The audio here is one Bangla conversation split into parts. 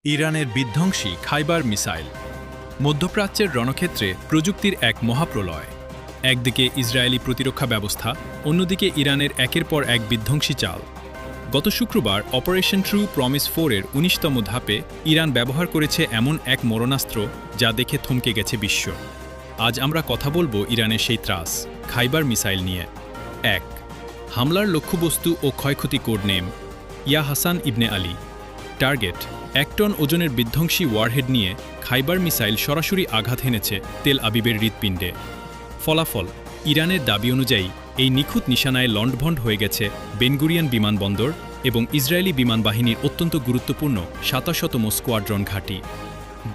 ইরানের বিধ্বংসী খাইবার মিসাইল। মধ্যপ্রাচ্যের রণক্ষেত্রে প্রযুক্তির এক মহাপ্রলয়। একদিকে ইসরায়েলি প্রতিরক্ষা ব্যবস্থা, অন্যদিকে ইরানের একের পর এক বিধ্বংসী চাল। গত শুক্রবার অপারেশন ট্রু প্রমিস 4-এর ১৯তম ধাপে ইরান ব্যবহার করেছে এমন এক মরণাস্ত্র যা দেখে থমকে গেছে বিশ্ব। আজ আমরা কথা বলবো ইরানের সেই ত্রাস খাইবার মিসাইল নিয়ে। ১. হামলার লক্ষ্যবস্তু ও ক্ষয়ক্ষতি কোড নেম ইয়া হাসান ইবনে আলী। টার্গেট ১ টন ওজনের বিধ্বংসী ওয়ারহেড নিয়ে খাইবার মিসাইল সরাসরি আঘাত হেনেছে তেল আবিবের হৃৎপিণ্ডে। ফলাফল, ইরানের দাবি অনুযায়ী এই নিখুঁত নিশানায় লণ্ডভণ্ড হয়ে গেছে বেনগুরিয়ান বিমানবন্দর এবং ইসরায়েলি বিমান বাহিনীর অত্যন্ত গুরুত্বপূর্ণ ২৭তম স্কোয়াড্রন ঘাঁটি।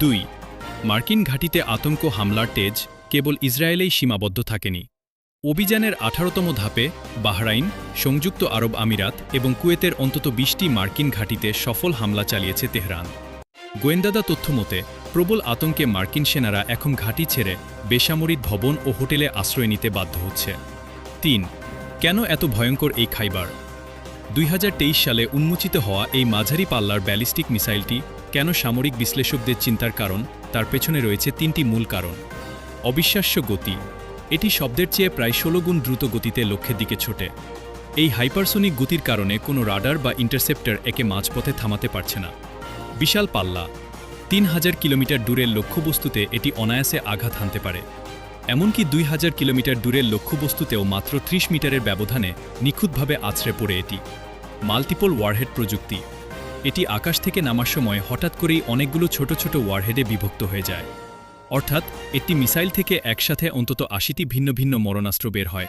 ২. মার্কিন ঘাঁটিতে আতঙ্ক হামলার তেজ কেবল ইসরায়েলেই সীমাবদ্ধ থাকেনি। অভিযানের ১৮তম ধাপে বাহরাইন, সংযুক্ত আরব আমিরাত এবং কুয়েতের অন্তত ২০টি মার্কিন ঘাঁটিতে সফল হামলা চালিয়েছে তেহরান। গোয়েন্দাদা তথ্যমতে প্রবল আতঙ্কে মার্কিন সেনারা এখন ঘাঁটি ছেড়ে বেসামরিক ভবন ও হোটেলে আশ্রয় নিতে বাধ্য হচ্ছে। ৩. কেন এত ভয়ঙ্কর এই খাইবার? ২০২৩ সালে উন্মোচিত হওয়া এই মাঝারি পাল্লার ব্যালিস্টিক মিসাইলটি কেন সামরিক বিশ্লেষকদের চিন্তার কারণ, তার পেছনে রয়েছে ৩টি মূল কারণ। অবিশ্বাস্য গতি, এটি শব্দের চেয়ে প্রায় ১৬ গুণ দ্রুত গতিতে লক্ষ্যের দিকে ছোটে। এই হাইপারসোনিক গতির কারণে কোনো রাডার বা ইন্টারসেপ্টর একে মাঝপথে থামাতে পারছে না। বিশাল পাল্লা, ৩,০০০ কিলোমিটার দূরের লক্ষ্যবস্তুতে এটি অনায়াসে আঘাত হানতে পারে। এমনকি ২,০০০ কিলোমিটার দূরের লক্ষ্যবস্তুতেও মাত্র ৩০ মিটারের ব্যবধানে নিখুঁতভাবে আছড়ে পড়ে এটি। মাল্টিপল ওয়ারহেড প্রযুক্তি, এটি আকাশ থেকে নামার সময় হঠাৎ করেই অনেকগুলো ছোট ছোট ওয়ারহেডে বিভক্ত হয়ে যায়। অর্থাৎ একটি মিসাইল থেকে একসাথে অন্তত ৮০টি ভিন্ন ভিন্ন মরণাস্ত্র বের হয়।